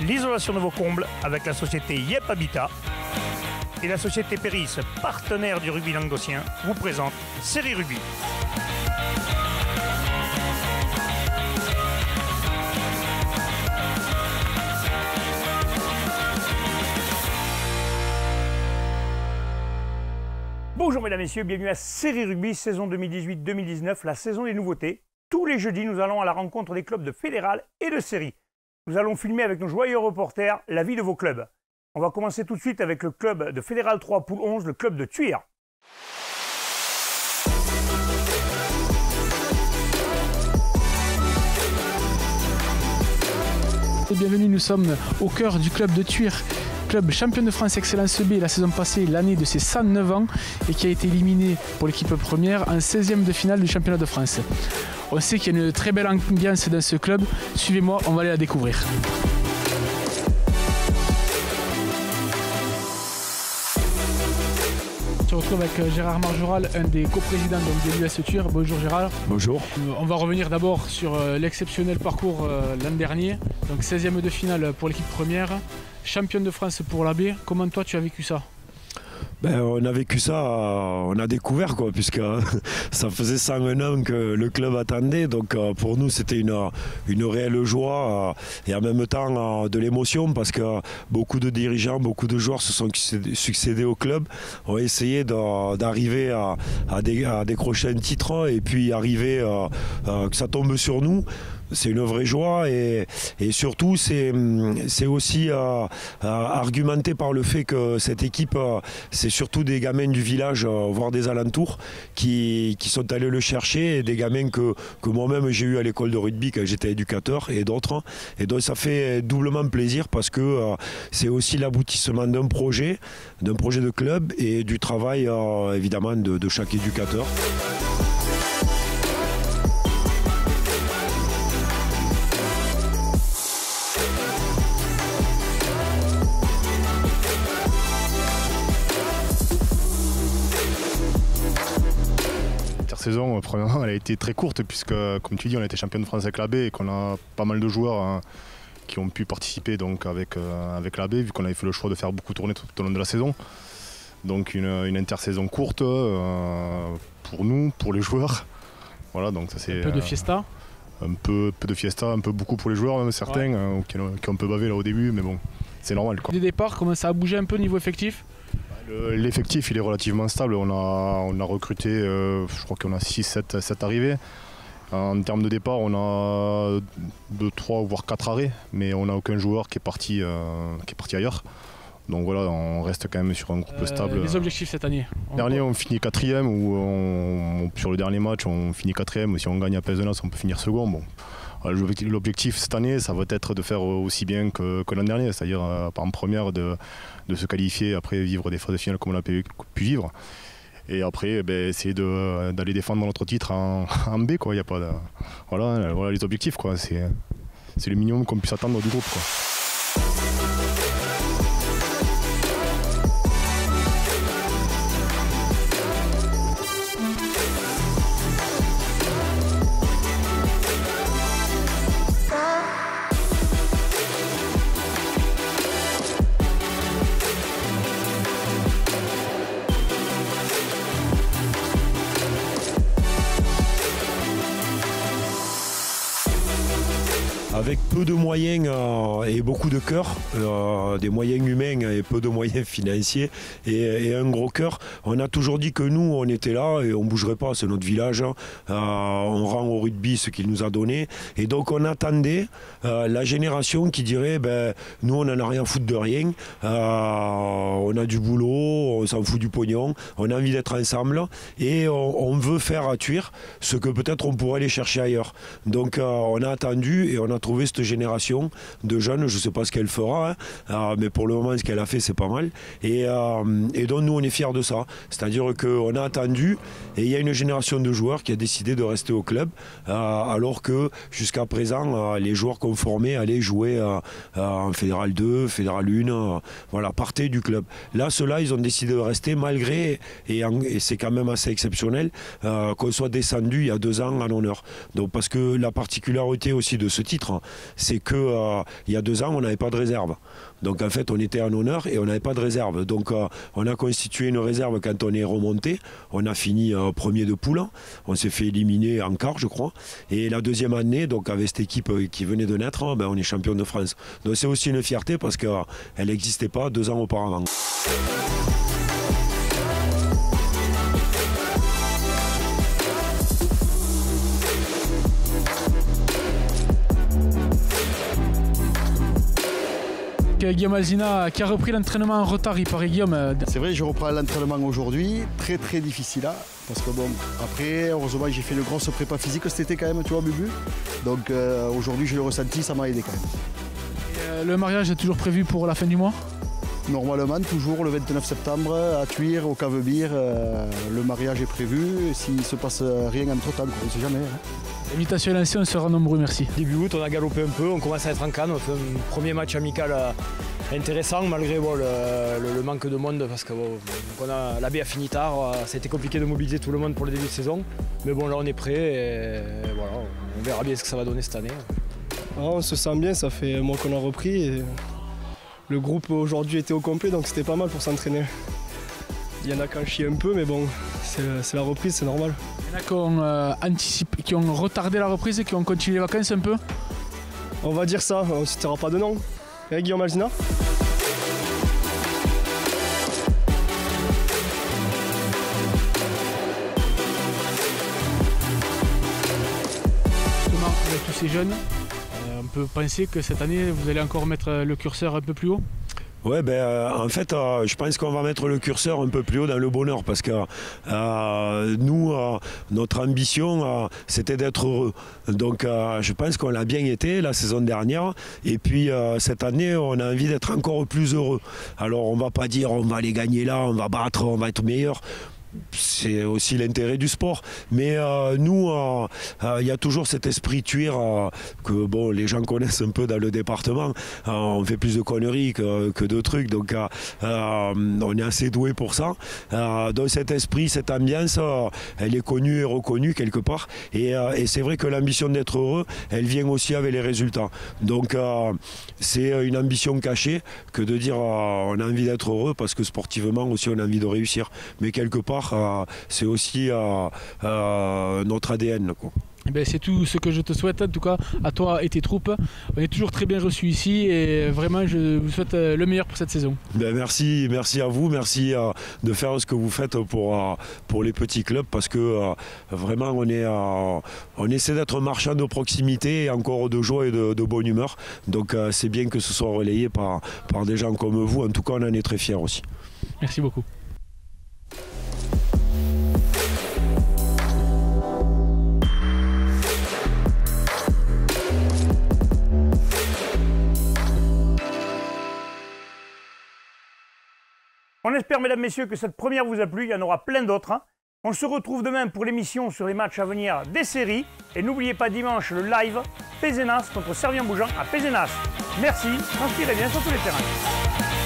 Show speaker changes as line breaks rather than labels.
l'isolation de vos combles avec la société Yep Habitat. Et la société Péris, partenaire du rugby languedocien, vous présente Série Rugby. Bonjour mesdames et messieurs, bienvenue à Série Rugby, saison 2018-2019, la saison des nouveautés. Tous les jeudis, nous allons à la rencontre des clubs de Fédéral et de Série. Nous allons filmer avec nos joyeux reporters la vie de vos clubs. On va commencer tout de suite avec le club de Fédéral 3 Poule 11, le club de Thuir.
Bienvenue, nous sommes au cœur du club de Thuir, club champion de France Excellence B la saison passée, l'année de ses 109 ans et qui a été éliminé pour l'équipe première en 16e de finale du championnat de France. On sait qu'il y a une très belle ambiance dans ce club, suivez-moi, on va aller la découvrir. Je me retrouve avec Gérard Marjoral, un des coprésidents de l'US Thuir. Bonjour Gérard.
Bonjour.
On va revenir d'abord sur l'exceptionnel parcours l'an dernier. Donc 16e de finale pour l'équipe première, championne de France pour la B. Comment toi tu as vécu ça ?
On a vécu ça, on a découvert quoi, puisque ça faisait 101 ans que le club attendait, donc pour nous c'était une réelle joie et en même temps de l'émotion parce que beaucoup de dirigeants, beaucoup de joueurs se sont succédés au club, ont essayé d'arriver à décrocher un titre et puis arriver que ça tombe sur nous. C'est une vraie joie et surtout c'est aussi argumenté par le fait que cette équipe, c'est surtout des gamins du village, voire des alentours, qui sont allés le chercher, et des gamins que moi-même j'ai eu à l'école de rugby quand j'étais éducateur et d'autres. Et donc ça fait doublement plaisir parce que c'est aussi l'aboutissement d'un projet de club et du travail évidemment de chaque éducateur.
Saison, premièrement, elle a été très courte puisque, comme tu dis, on a été champion de France avec la B et qu'on a pas mal de joueurs qui ont pu participer donc avec la B, vu qu'on avait fait le choix de faire beaucoup tourner tout au long de la saison. Donc une intersaison courte pour nous, pour les joueurs. Voilà, donc ça c'est
un peu de fiesta.
Un peu de fiesta, un peu beaucoup pour les joueurs, même certains qui ont un peu bavé là au début, mais bon, c'est normal quoi.
Des départs, comment ça a bougé un peu niveau effectif ?
L'effectif il est relativement stable, on a recruté, je crois qu'on a 6-7 arrivées. En termes de départ, on a 2, 3 voire 4 arrêts, mais on n'a aucun joueur qui est parti ailleurs. Donc voilà, on reste quand même sur un groupe stable.
Les objectifs cette année ?
Dernier, on finit 4e, ou sur le dernier match, on finit 4e. Si on gagne à Pézenas, on peut finir second. Bon. L'objectif cette année, ça va être de faire aussi bien que l'an dernier, c'est-à-dire en première de se qualifier, après vivre des phases finales comme on a pu vivre. Et après, essayer d'aller défendre notre titre en B. Quoi. Y a pas de... voilà les objectifs. C'est le minimum qu'on puisse attendre du groupe. Quoi.
Avec peu de moyens et beaucoup de cœur, des moyens humains et peu de moyens financiers et un gros cœur, on a toujours dit que nous on était là et on ne bougerait pas, c'est notre village, on rend au rugby ce qu'il nous a donné et donc on attendait la génération qui dirait nous on n'en a rien à foutre de rien, on a du boulot, on s'en fout du pognon, on a envie d'être ensemble et on veut faire à Thuir ce que peut-être on pourrait aller chercher ailleurs. Donc on a attendu et on a trouvé cette génération de jeunes, je ne sais pas ce qu'elle fera, mais pour le moment ce qu'elle a fait c'est pas mal et donc nous on est fiers de ça, c'est-à-dire qu'on a attendu et il y a une génération de joueurs qui a décidé de rester au club alors que jusqu'à présent les joueurs qu'on formait allaient jouer en Fédéral 2, Fédéral 1, voilà, partaient du club. Là ceux-là ils ont décidé de rester malgré, et c'est quand même assez exceptionnel qu'on soit descendu il y a 2 ans en honneur. Donc parce que la particularité aussi de ce titre, c'est que il y a 2 ans, on n'avait pas de réserve. Donc en fait, on était en honneur et on n'avait pas de réserve. Donc on a constitué une réserve quand on est remonté. On a fini premier de poule. On s'est fait éliminer en quart, je crois. Et la deuxième année, donc avec cette équipe qui venait de naître, on est champion de France. Donc c'est aussi une fierté parce qu'elle n'existait pas 2 ans auparavant.
Guillaume Alzina qui a repris l'entraînement en retard, il paraît Guillaume.
C'est vrai, je reprends l'entraînement aujourd'hui, très difficile là, parce que bon, après, heureusement j'ai fait une grosse prépa physique cet été quand même, tu vois Bubu. Donc aujourd'hui je l'ai ressenti, ça m'a aidé quand même.
Et, le mariage est toujours prévu pour la fin du mois?
Normalement, toujours le 29 septembre, à Thuir, au Cave-Beer, le mariage est prévu, s'il ne se passe rien entre-temps, on ne sait jamais.
L'invitation est lancée, on sera nombreux, merci.
Début août, on a galopé un peu, on commence à être en canne, on fait un premier match amical intéressant malgré le manque de monde parce que l'AB a fini tard, ça a été compliqué de mobiliser tout le monde pour le début de saison. Mais bon là on est prêt et voilà, on verra bien ce que ça va donner cette année.
Alors, on se sent bien, ça fait un mois qu'on a repris et le groupe aujourd'hui était au complet donc c'était pas mal pour s'entraîner. Il y en a qui en chient un peu mais bon, c'est la reprise, c'est normal.
Il y en a qui ont anticipé, qui ont retardé la reprise et qui ont continué les vacances un peu?
On va dire ça, on ne citera pas de nom. Et Guillaume Alzina?
Justement, avec tous ces jeunes, on peut penser que cette année vous allez encore mettre le curseur un peu plus haut?
Ouais, en fait, je pense qu'on va mettre le curseur un peu plus haut dans le bonheur parce que nous, notre ambition, c'était d'être heureux. Donc, je pense qu'on l'a bien été la saison dernière. Et puis, cette année, on a envie d'être encore plus heureux. Alors, on ne va pas dire on va aller gagner là, on va battre, on va être meilleur. C'est aussi l'intérêt du sport. Mais nous, il y a toujours cet esprit tuir que bon, les gens connaissent un peu dans le département. On fait plus de conneries que de trucs. Donc on est assez doué pour ça. Donc cet esprit, cette ambiance, elle est connue et reconnue quelque part. Et c'est vrai que l'ambition d'être heureux, elle vient aussi avec les résultats. Donc c'est une ambition cachée que de dire on a envie d'être heureux parce que sportivement aussi on a envie de réussir. Mais quelque part, c'est aussi notre ADN, quoi.
C'est tout ce que je te souhaite, en tout cas à toi et tes troupes. On est toujours très bien reçus ici et vraiment je vous souhaite le meilleur pour cette saison.
Merci à vous, merci de faire ce que vous faites pour les petits clubs parce que vraiment on essaie d'être marchand de proximité et encore de joie et de bonne humeur. Donc c'est bien que ce soit relayé par des gens comme vous. En tout cas on en est très fiers aussi.
Merci beaucoup.
On espère, mesdames, messieurs, que cette première vous a plu. Il y en aura plein d'autres. On se retrouve demain pour l'émission sur les matchs à venir des séries. Et n'oubliez pas dimanche le live Pézenas contre Servien-Bougeant à Pézenas. Merci, transpirez bien sur tous les terrains.